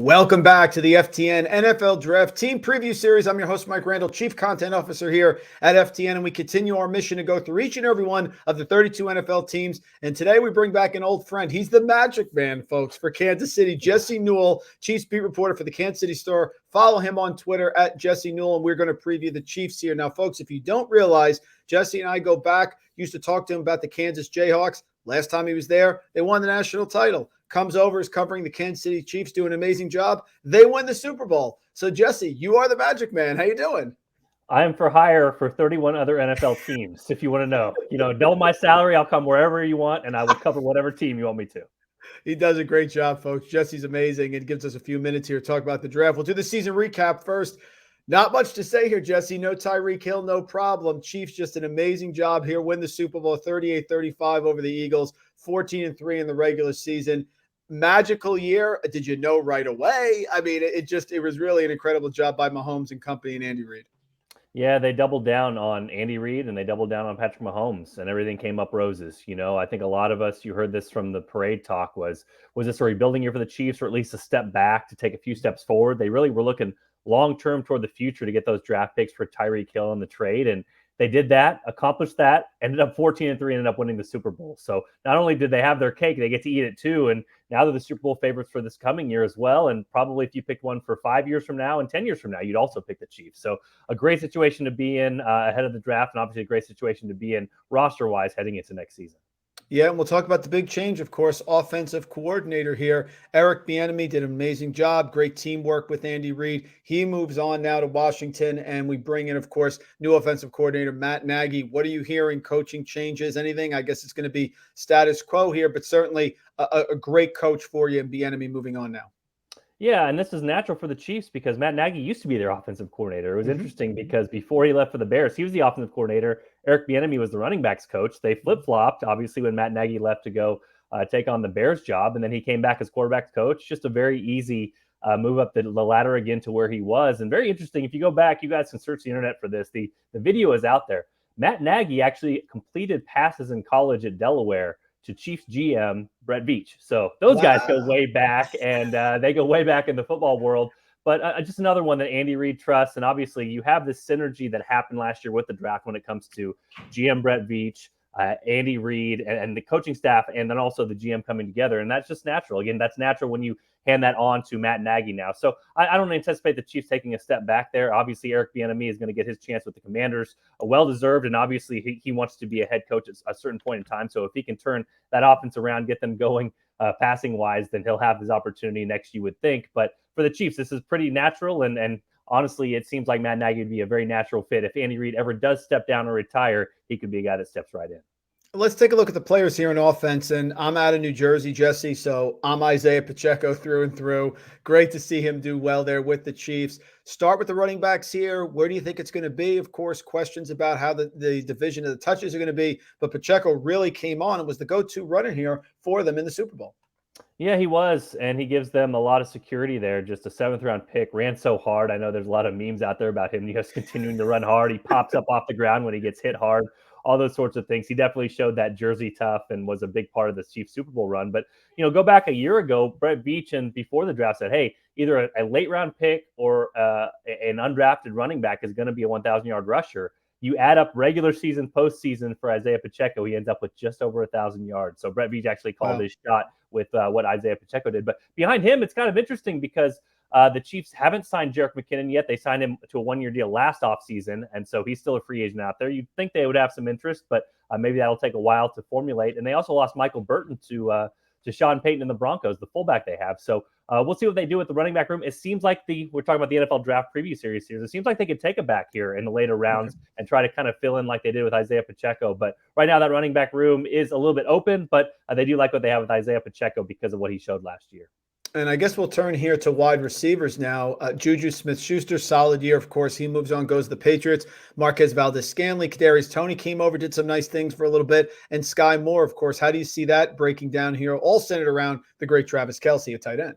Welcome back to the FTN NFL Draft Team Preview Series. I'm your host, Mike Randle, Chief Content Officer here at FTN, and we continue our mission to go through each and every one of the 32 NFL teams. And today we bring back an old friend. He's the Magic Man, folks, for Kansas City. Jesse Newell, Chiefs beat reporter for the Kansas City Star. Follow him on Twitter at Jesse Newell, and we're going to preview the Chiefs here. Now, folks, if you don't realize, Jesse and I go back, used to talk to him about the Kansas Jayhawks. Last time he was there, they won the national title. Comes over, is covering the Kansas City Chiefs, doing an amazing job. They win the Super Bowl. So, Jesse, you are the Magic Man. How you doing? I am for hire for 31 other NFL teams, if you want to know. Double my salary. I'll come wherever you want, and I will cover whatever team you want me to. He does a great job, folks. Jesse's amazing and gives us a few minutes here to talk about the draft. We'll do the season recap first. Not much to say here, Jesse. No Tyreek Hill, no problem. Chiefs just an amazing job here. Win the Super Bowl 38-35 over the Eagles, 14-3 in the regular season. Magical year. Did you know right away? I mean, it was really an incredible job by Mahomes and company and Andy Reid. Yeah, they doubled down on Andy Reid and they doubled down on Patrick Mahomes, and everything came up roses. I think a lot of us, you heard this from the parade talk, was this a rebuilding year for the Chiefs, or at least a step back to take a few steps forward? They really were looking long-term toward the future to get those draft picks for Tyreek Hill in the trade. And they did that, accomplished that, ended up 14-3, ended up winning the Super Bowl. So not only did they have their cake, they get to eat it too. And now they're the Super Bowl favorites for this coming year as well. And probably if you picked one for 5 years from now and 10 years from now, you'd also pick the Chiefs. So a great situation to be in ahead of the draft, and obviously a great situation to be in roster-wise heading into next season. Yeah, and we'll talk about the big change, of course, offensive coordinator here. Eric Bieniemy did an amazing job, great teamwork with Andy Reid. He moves on now to Washington, and we bring in, of course, new offensive coordinator Matt Nagy. What are you hearing? Coaching changes, anything? I guess it's going to be status quo here, but certainly a great coach for you, and Bieniemy moving on now. Yeah, and this is natural for the Chiefs because Matt Nagy used to be their offensive coordinator. It was interesting because before he left for the Bears, he was the offensive coordinator. Eric Bieniemy was the running backs coach. They flip-flopped, obviously, when Matt Nagy left to go take on the Bears job, and then he came back as quarterbacks coach. Just a very easy move up the ladder again to where he was. And very interesting, if you go back, you guys can search the internet for this. The video is out there. Matt Nagy actually completed passes in college at Delaware to Chiefs GM Brett Veach. So those guys go way back, and they go way back in the football world. But just another one that Andy Reid trusts. And obviously you have this synergy that happened last year with the draft when it comes to GM Brett Veach, Andy Reid, and the coaching staff, and then also the GM coming together. And that's just natural. Again, that's natural when you hand that on to Matt Nagy now. So I don't anticipate the Chiefs taking a step back there. Obviously, Eric Bieniemy is going to get his chance with the Commanders, well-deserved, and obviously he wants to be a head coach at a certain point in time. So if he can turn that offense around, get them going passing-wise, then he'll have his opportunity next, you would think. But for the Chiefs, this is pretty natural, and honestly, it seems like Matt Nagy would be a very natural fit. If Andy Reid ever does step down or retire, he could be a guy that steps right in. Let's take a look at the players here in offense, and I'm out of New Jersey, Jesse, so I'm Isaiah Pacheco through and through. Great to see him do well there with the Chiefs. Start with the running backs here. Where do you think it's going to be? Of course, questions about how the division of the touches are going to be, but Pacheco really came on and was the go-to runner here for them in the Super Bowl. Yeah, he was, and he gives them a lot of security there. Just a 7th-round pick, ran so hard. I know there's a lot of memes out there about him just continuing to run hard. He pops up off the ground when he gets hit hard, all those sorts of things. He definitely showed that Jersey tough and was a big part of the Chiefs Super Bowl run. But, go back a year ago, Brett Veach, and before the draft said, hey, either a late-round pick or an undrafted running back is going to be a 1,000-yard rusher. You add up regular season, postseason for Isaiah Pacheco, he ends up with just over 1,000 yards. So Brett Veach actually called his shot with what Isaiah Pacheco did. But behind him, it's kind of interesting because the Chiefs haven't signed Jerick McKinnon yet. They signed him to a 1-year deal last offseason, and so he's still a free agent out there. You'd think they would have some interest, but maybe that'll take a while to formulate. And they also lost Michael Burton to Sean Payton and the Broncos, the fullback they have. So we'll see what they do with the running back room. It seems like we're talking about the NFL draft preview series here. It seems like they could take it back here in the later rounds and try to kind of fill in like they did with Isaiah Pacheco. But right now that running back room is a little bit open, but they do like what they have with Isaiah Pacheco because of what he showed last year. And I guess we'll turn here to wide receivers now. Juju Smith-Schuster, solid year. Of course, he moves on, goes to the Patriots. Marquez Valdez-Scantling, Kadarius Toney came over, did some nice things for a little bit. And Skyy Moore, of course. How do you see that breaking down here? All centered around the great Travis Kelce at tight end.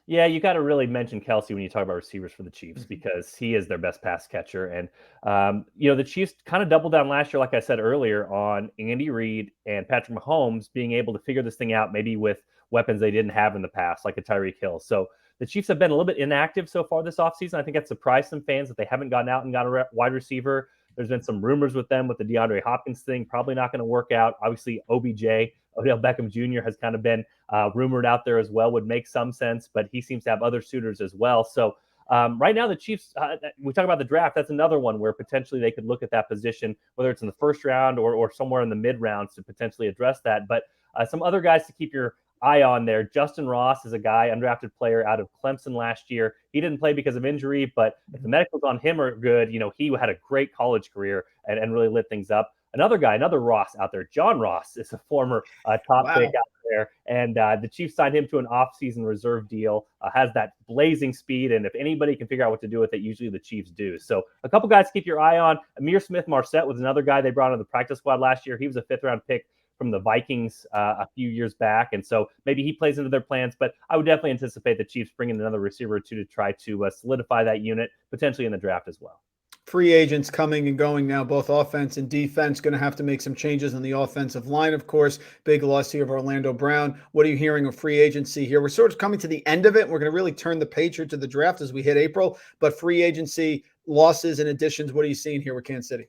Yeah, you got to really mention Kelce when you talk about receivers for the Chiefs because he is their best pass catcher. And, the Chiefs kind of doubled down last year, like I said earlier, on Andy Reid and Patrick Mahomes being able to figure this thing out maybe with weapons they didn't have in the past, like a Tyreek Hill. So the Chiefs have been a little bit inactive so far this offseason. I think that surprised some fans that they haven't gotten out and got a wide receiver. There's been some rumors with them with the DeAndre Hopkins thing, probably not going to work out. Obviously, OBJ, Odell Beckham Jr. has kind of been rumored out there as well, would make some sense, but he seems to have other suitors as well. So right now, the Chiefs, we talk about the draft. That's another one where potentially they could look at that position, whether it's in the first round or somewhere in the mid rounds to potentially address that. But some other guys to keep your eye on there. Justin Ross is a guy, undrafted player out of Clemson last year. He didn't play because of injury, but if the medicals on him are good, he had a great college career and really lit things up. Another guy, another Ross out there, John Ross, is a former top pick out there. And the Chiefs signed him to an off-season reserve deal, has that blazing speed. And if anybody can figure out what to do with it, usually the Chiefs do. So a couple guys to keep your eye on. Amir Smith-Marset was another guy they brought on the practice squad last year. He was a fifth-round pick from the Vikings a few years back. And so maybe he plays into their plans, but I would definitely anticipate the Chiefs bringing another receiver or two to try to solidify that unit, potentially in the draft as well. Free agents coming and going now, both offense and defense. Going to have to make some changes on the offensive line, of course. Big loss here of Orlando Brown. What are you hearing of free agency here? We're sort of coming to the end of it. We're going to really turn the page here to the draft as we hit April. But free agency, losses and additions, what are you seeing here with Kansas City?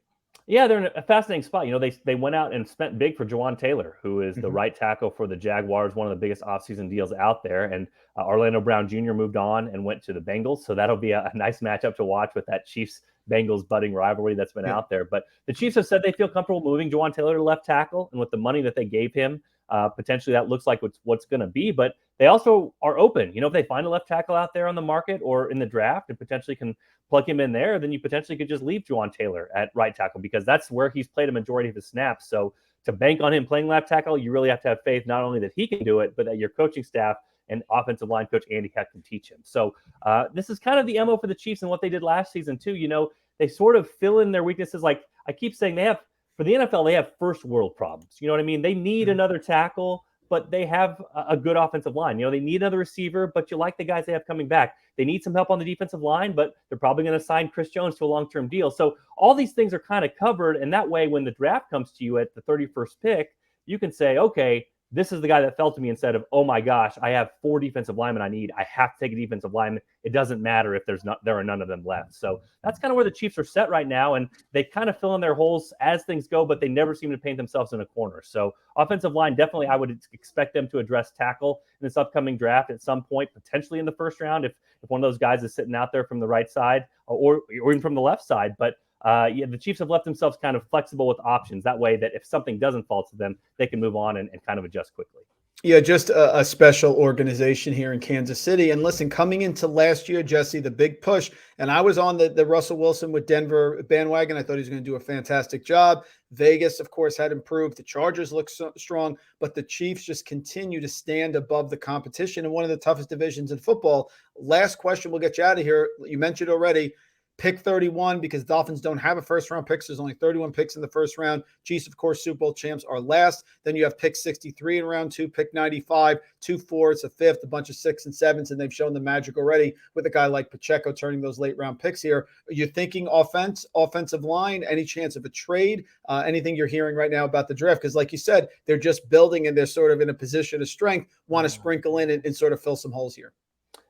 Yeah, they're in a fascinating spot. They went out and spent big for Jawaan Taylor, who is the right tackle for the Jaguars, one of the biggest offseason deals out there. And Orlando Brown Jr. moved on and went to the Bengals. So that'll be a nice matchup to watch with that Chiefs-Bengals budding rivalry that's been out there. But the Chiefs have said they feel comfortable moving Jawaan Taylor to left tackle. And with the money that they gave him, potentially that looks like what's going to be. But they also are open. If they find a left tackle out there on the market or in the draft and potentially can plug him in there, then you potentially could just leave Jawaan Taylor at right tackle because that's where he's played a majority of his snaps. So to bank on him playing left tackle, you really have to have faith not only that he can do it, but that your coaching staff and offensive line coach Andy Heck can teach him. So this is kind of the MO for the Chiefs and what they did last season too. They sort of fill in their weaknesses. Like I keep saying, for the NFL, they have first world problems. You know what I mean? They need another tackle, but they have a good offensive line. They need another receiver, but you like the guys they have coming back. They need some help on the defensive line, but they're probably going to sign Chris Jones to a long-term deal. So all these things are kind of covered, and that way when the draft comes to you at the 31st pick, you can say, okay, this is the guy that fell to me instead of, oh my gosh, I have 4 defensive linemen I need. I have to take a defensive lineman. It doesn't matter if there are none of them left. So that's kind of where the Chiefs are set right now, and they kind of fill in their holes as things go, but they never seem to paint themselves in a corner. So offensive line, definitely I would expect them to address tackle in this upcoming draft at some point, potentially in the first round if one of those guys is sitting out there from the right side or even from the left side. But the Chiefs have left themselves kind of flexible with options. That way that if something doesn't fall to them, they can move on and kind of adjust quickly. Yeah, just a special organization here in Kansas City. And listen, coming into last year, Jesse, the big push, and I was on the Russell Wilson with Denver bandwagon. I thought he was going to do a fantastic job. Vegas, of course, had improved. The Chargers look strong, but the Chiefs just continue to stand above the competition in one of the toughest divisions in football. Last question, we'll get you out of here. You mentioned already, pick 31 because Dolphins don't have a first-round pick. So there's only 31 picks in the first round. Chiefs, of course, Super Bowl champs are last. Then you have pick 63 in round 2, pick 95, 2 4s, a 5th, a bunch of 6 and 7s, and they've shown the magic already with a guy like Pacheco turning those late-round picks here. Are you thinking offensive line, any chance of a trade, anything you're hearing right now about the draft? Because like you said, they're just building and they're sort of in a position of strength, want to sprinkle in and sort of fill some holes here.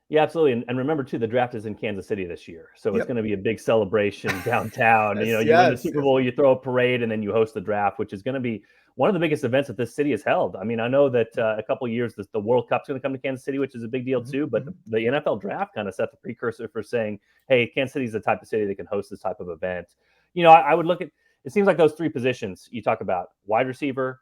Yeah, absolutely. And remember, too, the draft is in Kansas City this year. So it's going to be a big celebration downtown. You win the Super Bowl, you throw a parade, and then you host the draft, which is going to be one of the biggest events that this city has held. I mean, I know that a couple of years, the World Cup's going to come to Kansas City, which is a big deal, too. But the NFL draft kind of set the precursor for saying, hey, Kansas City is the type of city that can host this type of event. I would look at it seems like those 3 positions you talk about: wide receiver,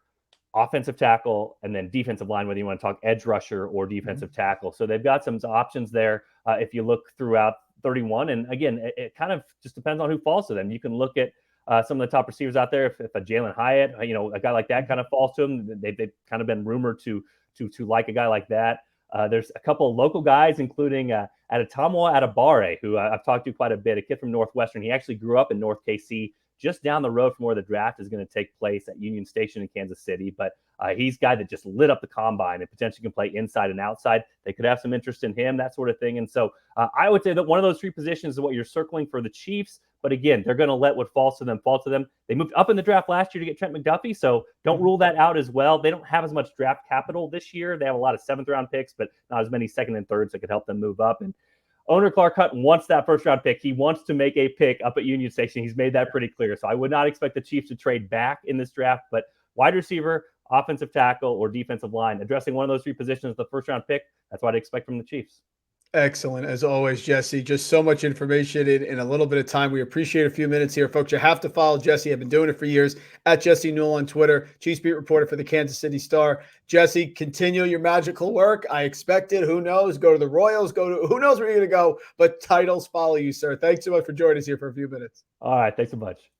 offensive tackle, and then defensive line, whether you want to talk edge rusher or defensive tackle. So they've got some options there if you look throughout 31. And again, it kind of just depends on who falls to them. You can look at some of the top receivers out there. If a Jalen Hyatt, a guy like that kind of falls to them, they've kind of been rumored to like a guy like that. There's a couple of local guys, including Adetomo Adebawore, who I've talked to quite a bit, a kid from Northwestern. He actually grew up in North KC, just down the road from where the draft is going to take place at Union Station in Kansas City. But he's a guy that just lit up the combine and potentially can play inside and outside. They could have some interest in him, that sort of thing. And so I would say that one of those 3 positions is what you're circling for the Chiefs. But again, they're going to let what falls to them fall to them. They moved up in the draft last year to get Trent McDuffie, so don't rule that out as well. They don't have as much draft capital this year. They have a lot of 7th-round picks, but not as many 2nd and 3rds that could help them move up. And owner Clark Hunt wants that 1st-round pick. He wants to make a pick up at Union Station. He's made that pretty clear. So I would not expect the Chiefs to trade back in this draft, but wide receiver, offensive tackle, or defensive line, addressing one of those 3 positions as the 1st-round pick, that's what I'd expect from the Chiefs. Excellent. As always, Jesse, just so much information in a little bit of time. We appreciate a few minutes here. Folks, you have to follow Jesse. I've been doing it for years at Jesse Newell on Twitter, Chiefs beat reporter for the Kansas City Star. Jesse, continue your magical work. I expect it. Who knows? Go to the Royals. Who knows where you're going to go, but titles follow you, sir. Thanks so much for joining us here for a few minutes. All right. Thanks so much.